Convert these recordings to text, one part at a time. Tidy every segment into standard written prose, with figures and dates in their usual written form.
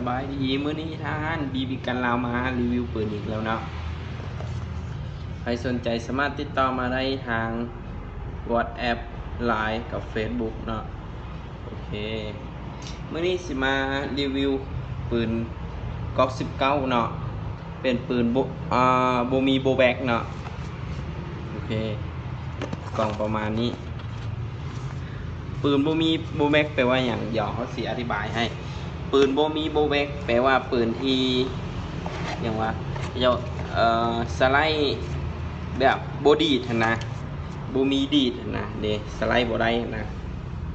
บายดีมื้อนี้ทานบีบีกันลาวมารีวิวปืนอีกแล้วเนาะใครสนใจสามารถติดต่อมาได้ทาง WhatsApp Line กับ Facebook เนาะโอเคมื้อนี้สิมารีวิวปืนก๊อก19เนาะเป็นปืนบ่มีโบแบ็กเนาะโอเคกล่องประมาณนี้ปืนบ่มีโบแบ็กแปลว่าอย่างเดี๋ยวเขาสิอธิบายให้ปืนบ่มีโบแบ็กแปลว่าปืนที่อย่างว่าสไลด์แบบโบดีดนะบ่มีดีดนะเด้สไลด์บ่ได้นะ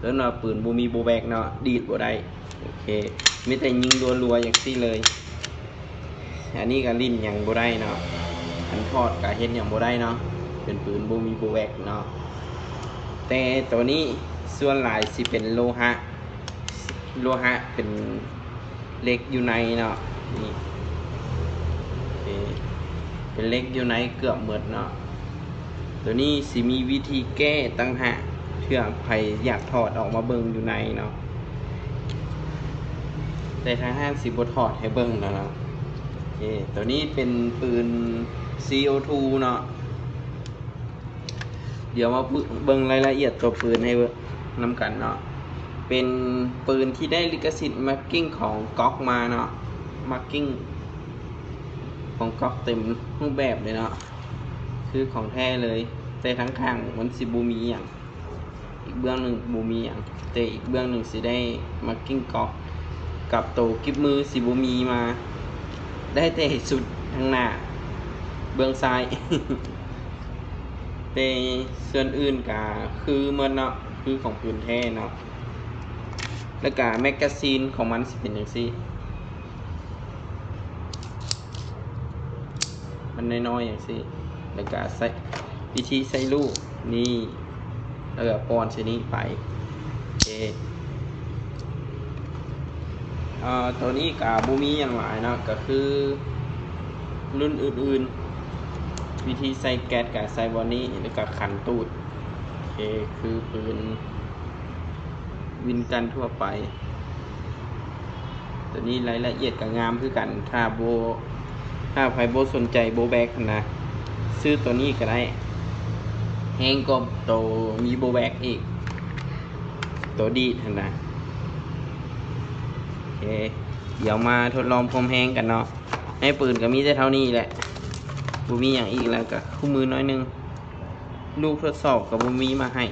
แล้วเนาะปืนบ่มีโบแบ็กเนาะดีดบ่ได้โอเคมีแต่ยิงรัวๆอย่างนี้เลยอันนี้ก็ลิ้นอย่างบ่ได้เนาะอันทอดก็เฮ็ดอย่างบ่ได้เนาะเป็นปืนบ่มีโบแบ็กเนาะแต่ตัวนี้ส่วนหลายสิเป็นโลหะเป็นเหล็กอยู่ในเนาะนี่เป็นเหล็กอยู่ในเกือบหมดเนาะตัวนี้สิมีวิธีแก้ตั้งหากเพื่อใครอยากถอดออกมาเบิ่งอยู่ในเนาะแต่ทางห้างสิบ่ถอดให้เบิ่งเนาะโอเคตัวนี้เป็นปืน CO2 เนาะเดี๋ยวมาเบิ่งรายละเอียดตัวปืนให้นำกันเนาะเป็นปืนที่ได้ลิขสิทธิ์มาร์กิ้งของก๊อกมาเนาะมาร์กิ้งของก๊อกเต็มรูปแบบเลยเนาะคือของแท้เลยแต่ทั้งข้างมันสิบูมีอย่างอีกเบื้องหนึ่งบูมีอย่างแต่อีกเบื้องหนึ่งสิได้มาร์กิ้งก๊อกกับโตกิบมือสิบูมีมาได้แต่สุดทางหน้าเบื้องซ้าย แต่ส่วนอื่นก็คือมันเนาะคือของปืนแท้เนาะแล้วก็แมกกาซีนของมันสิเป็นอย่างซี่มันน้อยๆอย่างซี่แล้วก็ใส่วิธีใส่ลูกนี่แล้วก็ป้อนชนิดไปโอเคตัวนี้กับบูมีอย่างหลายเนาะก็คือรุ่นอื่นๆวิธีใส่แก๊สกับใส่บอนี้แล้วก็ขันตูดโอเคคือปืนวินกันทั่วไปตัวนี้รายละเอียดกับงามคือกันถ้าใครโบสนใจโบแบ็กนะซื้อตัวนี้ก็ได้แห้งก็ตัวมีโบแบ็กอีกตัวดีดนะโอเคเดี๋ยวมาทดลองพรมแห้งกันเนาะให้ปืนก็มีแต่เท่านี้แหละบูมีอย่างอีกแล้วก็คู่มือน้อยนึงลูกทดสอบกับบูมีมาให้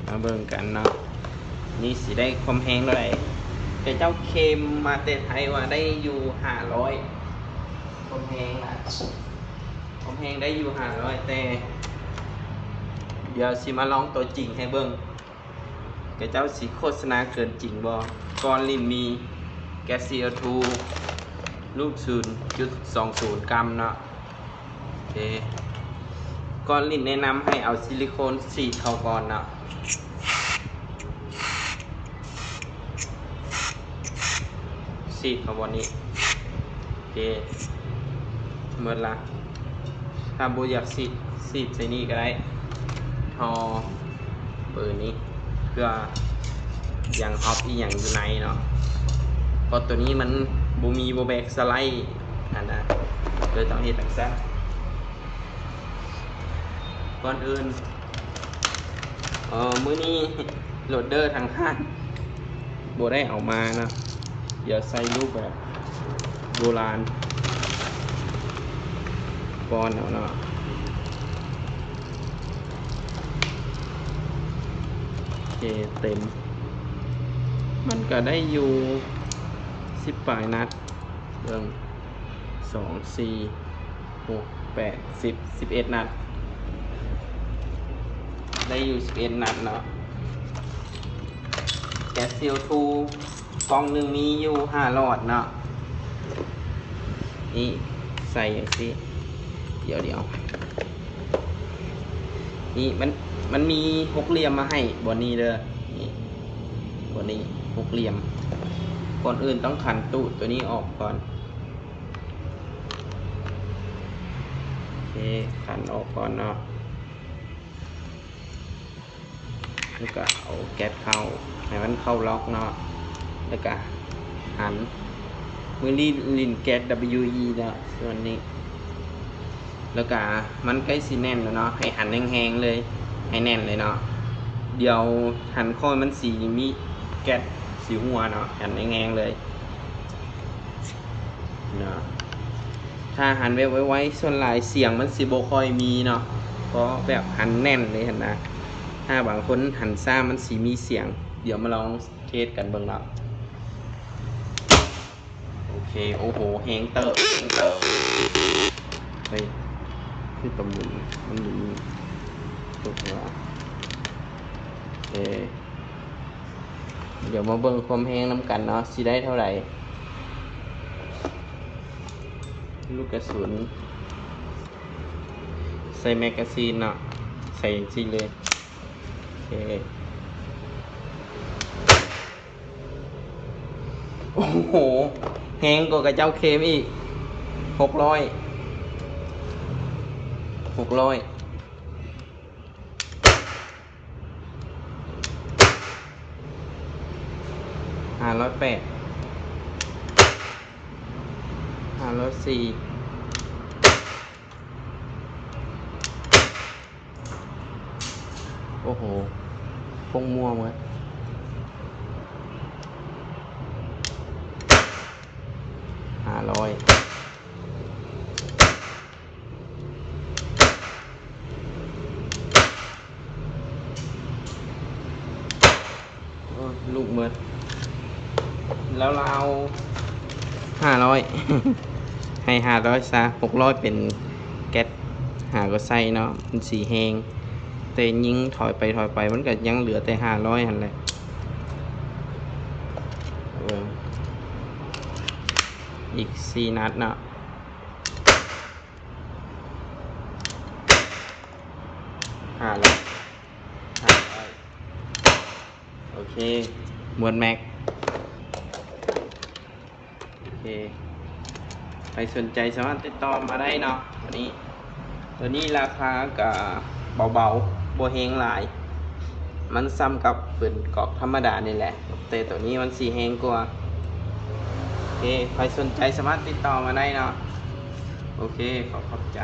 มาเบิ่งกันเนาะนี่สิได้ความแห้งเท่าไหร่แต่เจ้าเคมมาเตะไทยว่าได้อยู่500ความแห้งนะความแห้งได้อยู่500แต่เดี๋ยวสิมาลองตัวจริงให้เบิ่งแต่เจ้าสิโฆษณาเกินจริงบ่ก้อนลิ้นมีแก๊ส CO2 ลูก 0.20 กรัมเนาะโอเคก้อนลิ้นแนะนำให้เอาซิลิโคนสีดเข้าก่อนเนาะสีดเข้าบนนี้โอเคเมื่อละถ้าบูอยากสีดใส่นี่ก็ได้ทอเปิดนี้เพื่ออย่างฮอปอีอย่างอยู่ในเนาะเพราะตัวนี้มันบูมีโบแบกสไลด์อันนะเลยต้องเห็นต่างซะก่อนอื่นมื้อนี้โหลดเดอร์ทางข้างโบได้เอามานะเดี๋ยวใส่รูปแบบโบราณป้อนเอาเนาะโอเคเต็มมันก็ได้อยู่10 ปลายนัดเรื่อง2 4 6 8 10 11 นัดได้อยู่11 นัดเนาะแก๊ส CO2 กล่องหนึ่งมีอยู่5 หลอดเนาะนี่ใส่อย่างนี้เดี๋ยวนี่มันมี6 เหลี่ยมมาให้บนนี้เด้อนี่บนนี้6 เหลี่ยมก่อนอื่นต้องขันตู้ตัวนี้ออกก่อนโอเคขันออกก่อนเนาะโอเค แล้วก็เอาแก๊สเข้าให้มันเข้าล็อกเนาะแล้วก็หันมือลิ้นแก๊ส WE เนาะส่วนนี้แล้วก็มันใกล้สิแน่นแล้วเนาะให้หันแห้งๆเลยให้แน่นเลยเนาะเดี๋ยวหันค่อยมันสีมีแก๊สสีหัวเนาะหันแห้งๆเลยเนาะถ้าหันไว้ส่วนหลายเสียงมันสิบ่ค่อยมีเนาะเพราะแบบหันแน่นเลยเห็นนะถ้าบางคนหันซ่ามันสีมีเสียงเดี๋ยวมาลองเทสกันเบิ่งเนาะโอเคโอ้โหแฮงเตอร์เฮ้ยคือตำมุนมันหมุนตกหัวโอเคเดี๋ยวมาเบิ่งความแห้งน้ำกันเนาะสิได้เท่าไหร่ลูกกระสุนใส่แมกกาซีนเนาะใส่จริงเลยโอเคโอ้โหแห้งกว่ากระเจ้าเคมอีก600 508 504โอ้โหพงมัวมั้ย500ลูกเมื่อแล้วเราเอา500 ให้500ซะ600เป็นแก๊สหาก็ใส่เนาะมันสีแหงแต่ยิงถอยไปมันก็ยังเหลือแต่500หั่นแหละอีก4นัดเนาะ500โอเคหมวดแม็กโอเคใครสนใจสามารถติดต่อมาได้เนาะตัวนี้ราคากับเบาๆโบเฮงหลายมันซ้ำกับปืนกอกธรรมดานี่แหละแต่ตัวนี้มันสีแหงกว่าโอเคใครสนใจสามารถติดต่อมาได้เนาะโอเคขอบใจ